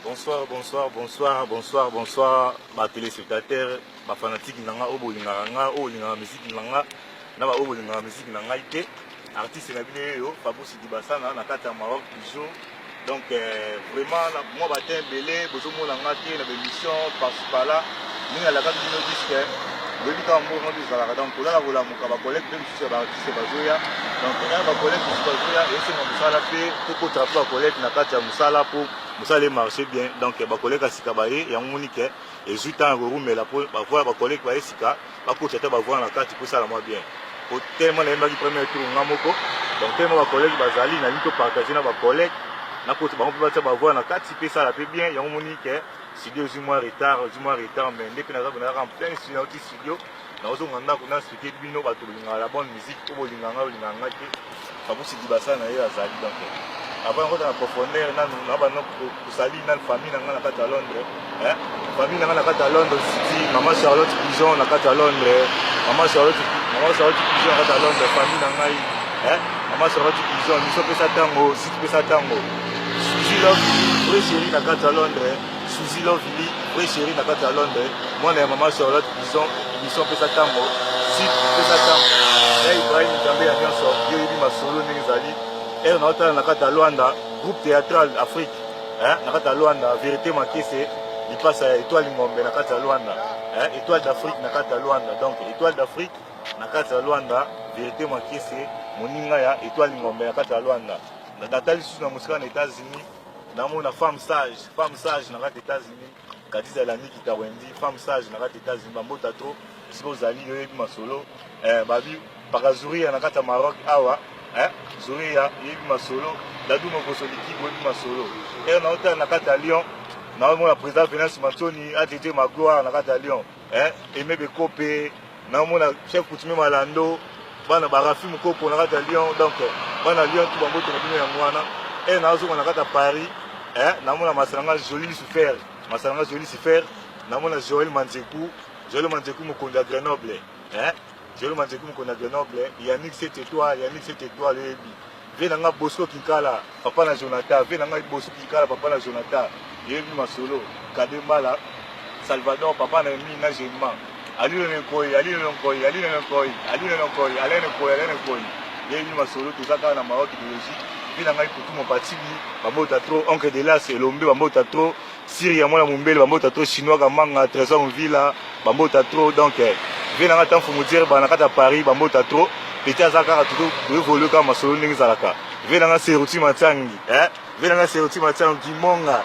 Bonsoir, bonsoir, bonsoir, bonsoir, bonsoir, ma téléspectateurs, ma fanatique nanga, obolinganga, obolinganga musique nanga, na ba obolinganga musique nanga ite, artiste na bino yo, Fabrice Dibasana na kata Maroc toujours. Donc vraiment moi batin belé, bozo mo nanga te na émission par là, ninga la kata bino disque. Le but en mouvement du Zara, donc là, vous la mouka, collègue, même si c'est artiste bazoya, donc un collègue qui se bazoya, et c'est mon moussala fait, pour que tu as collègue, n'a pas de moussala pour moussala marcher bien, donc ma collègue a sikabaye, et en monique, et juste un roux, mais la pour voir ma collègue va sika, pas pour tu vas voir la carte, pour ça la moi bien. Pour tellement les mecs qui prennent tour en moko, donc tellement ma collègue Bazali, n'a mis que partager ma collègue, n'a pas de voir la carte, si ça la fait bien, et en monique. Studio du mois retard, mais dès que nous avons en plein studio, nous avons expliqué la bonne musique, pour les donc avant de la profondeur, nous avons salué notre famille dans la carte à Londres. Famille dans la carte à Londres, maman Charlotte Pigeon, la carte à Londres, maman Charlotte Pigeon, la carte à Londres, famille dans la maman Charlotte Pigeon, nous sommes pas tango, si tu peux ça tango. Suzy Love, vrai chéri, la carte à Londres. Suzy Love, vrai chéri, la carte à Londres. Moi, et maman Charlotte, ils sont fait ça tango. Si fait ça tango. Et Ibrahim També a bien sorti. Il y a eu ma solo Ningzali. Et on a entendu la carte à Luanda, groupe théâtral Afrique. La carte à Luanda, vérité manquée, c'est il passe à Étoile Ngombe, la carte à Luanda. Étoile d'Afrique, la carte à Luanda. Donc, Étoile d'Afrique, la carte à Luanda, vérité manquée, c'est mon Ningaya, Étoile Ngombe, la carte à Luanda. Nathalie Sous, la musique aux États-Unis. Dans la femme sage dans les États-Unis, Kadiza Lani Kitawendi, femme sage dans les États-Unis, Bambota trop, si vous allez ma solo, Babi, Parazouri à Nakata Maroc, Awa, Zouri à ma solo, Dadou Mokosoliki, ma solo. Et on a autant Nakata Lyon, dans la présidente Venance Mantoni, ATT Magloire, Nakata Lyon, Aimé Bekopé, dans la chef coutumier Malando, Bana Barafi Mokoko, Nakata Lyon, donc, Bana Lyon, tout Bamboto, Nakata et nous avons à Paris, nous avons Masaranga Jolie Souffert, Masaranga Jolie Souffert, nous avons Joël Manzekou Mokonda Grenoble, Joël Manzekou Mokonda Grenoble, Yannick 7 étoiles, le Ebi. Venanga Bosco Kinkala, Papa na Jonathan, Venanga Bosco Kinkala, Papa na Jonathan, Yebi Masolo, Kadembala, Salvador, Papa na Mi Nagemma, Ali Lenkoi, Yebi Masolo, tout ça dans la Maroc idéologique. Vinanga ikutu mopatili bambota trop oncle de las elombe bambota trop Syria mwana mumbele bambota trop chinois kamanga trésor villa bambota trop donc vinanga tant faut me dire banakata Paris bambota trop petit azaka tout évoluer comme masolo ndenge zalaka vinanga seruti matsangi vinanga seruti matsangi kimonga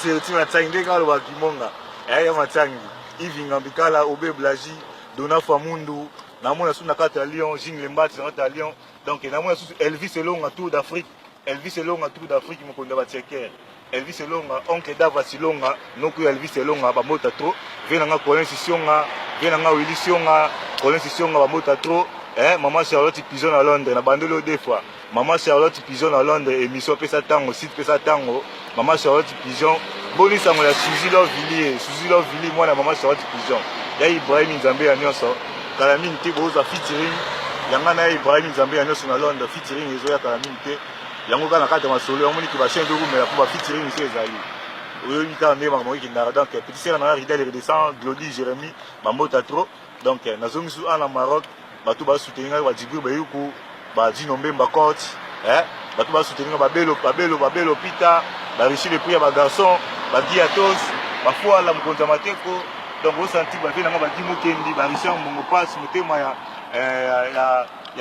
seruti matsangi ndeka lo ba kimonga ya matsangi ivinga bikala obe blaji dona famundu namona sous na kata Lyon jingle mbati na kata Lyon. Donc, Elvis est long à Tour d'Afrique. Elvis est long à Tour d'Afrique, mon condamné Tcheker. Elvis est long à Oncle Davasi long à Noku Elvis est long à Bamota trop. Venanga Colin Sissionga, Venanga Willy Sionga, Colin Sissionga Bamota trop. Maman Charlotte Pigeon à Londres, na bandolo deux fois. Maman Charlotte Pigeon à Londres, émission Pesa Tango, site Pesa Tango. Maman Charlotte Pigeon, Bonis à la Suzy Love Villiers, moi la Maman Charlotte Pigeon. Y'a Ibrahim Nzambe à Nyonso, Kalamine Teboza featuring. Yangana Ibrahim Nzambe ya nyonso na Londres featuring ezo ya kalamite yango kana kata masolo yango niki ba chaîne de room la pour featuring ici ezali oyo nika ndé makambo kinara donc petit sœur na Ridel redescend Glody Jérémy bambota trop donc nazongi su ana Maroc batu ba soutenir ba Djibril Bayuku ba Dino Mbemba coach batu ba soutenir ba Belo Pita ba Richie le prix ba garçon ba Guiatos ba foi la mkonza mateko donc au senti ba vena ba Dimo Kendi ba Richard Mbongo passe motema ya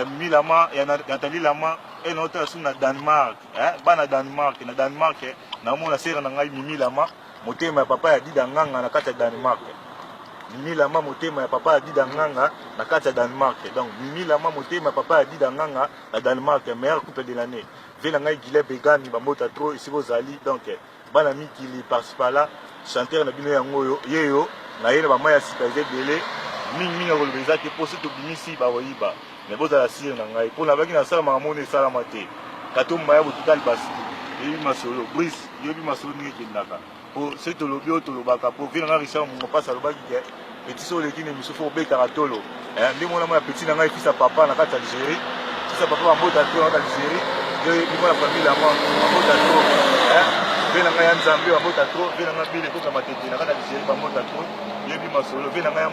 Mimi Lama, ya Nathalie Lama, et notre sous na Danemark, bana Danemark, na Danemark, na mona sera na ngai Mimi Lama, motema ya papa ya Dida Nganga na kata Danemark. Mimi Lama motema ya papa ya Dida Nganga na kata Danemark. Donc Mimi Lama motema ya papa ya Dida Nganga na Danemark, meilleur couple de l'année. Vela ngai Gilles Begani bambota trop ici Bozali, donc bana mikili participe là, chanteur na bino yango yeyo, na yena ba maya sikaze belé. Mingi ngolobeza te poso to bimisi ba woyiba mais boza la sire na ngai pour la baki na sala makamone sala mate katomba ya botutal basi yebi masolo bris yebi masolo ni kindaka pour ce to lobio to lobaka pour vina na Richard mo passa lobaki ke petit so le kine miso fo beta ratolo ndi mona mo ya petit na ngai fisa papa na kata Algérie fisa papa mbota to na Algérie bimo la famille la moi bamota trop ve na ngai ya nzambe bamota trop ve na ngai bile koka matete na kata Algérie bamota trop yebi masolo ve na ngai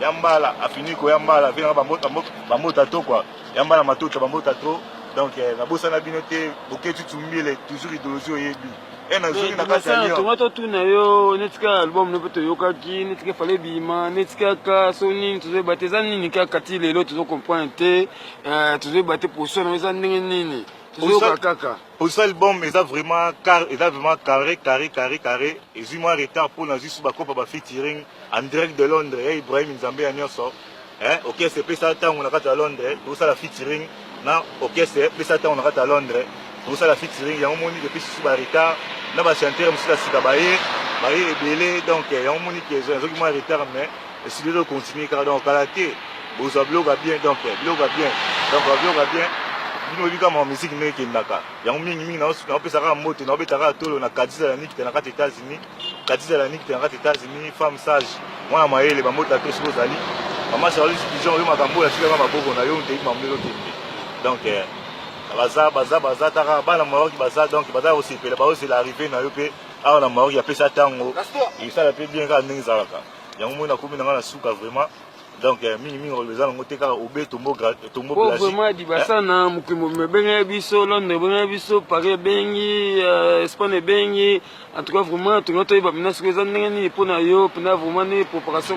ya mbala afiniko ya mbala ve na ngai bamota trop quoi ya mbala matota bamota trop donc nabosana bino te boketu tumbile toujours idéologie oyebi tomato tuna yo netika album no poto yokaki netika fale bima netika ka soni tozo bateza nini kaka ti lelo tozo comprendre te tozo bater position na eza ndenge nini tozo kaka pour ça album eza vraiment carré ezui moi retard pour na juste bakopa ba featuring en direct de Londres Ibrahim Nzambe ya nyonso OK c'est pesa tango na kata Londres pour ça la featuring na OK c'est pesa tango na kata Londres pour ça la featuring ya omoni depuis sous ba retard na ba chanteur monsieur la sika baye ebele donc ya omoni que ezoki moi retard mais si de continuer car donc kalaté boza bloga bien donc bloga bien bino bika ma musique ne kendaka ya mingi na pesa ka moto na betaka tolo na kadisa la nikite na kata États-Unis kadisa la nikite na kata États-Unis femme sage mwana maele ba moto to so zali mama sa oli pigeon yo makambo la sika maboko na yo ndeki mamelo tembe donc baza taka bana Maroc baza donc baza aussi pela ba aussi l'arrivée na yo pe awa na Maroc ya pesa tango et ça la peut bien ka ndenge zalaka ya mona komi na ngana suka vraiment donc mingi oleza nango te kaka obe tombo plage vraiment di basana mukimo mebenga biso Londres benga biso Paris bengi Espagne bengi en tout cas vraiment to ngoto ba mina siko za ndenge ni pona yo pona vraiment ni préparation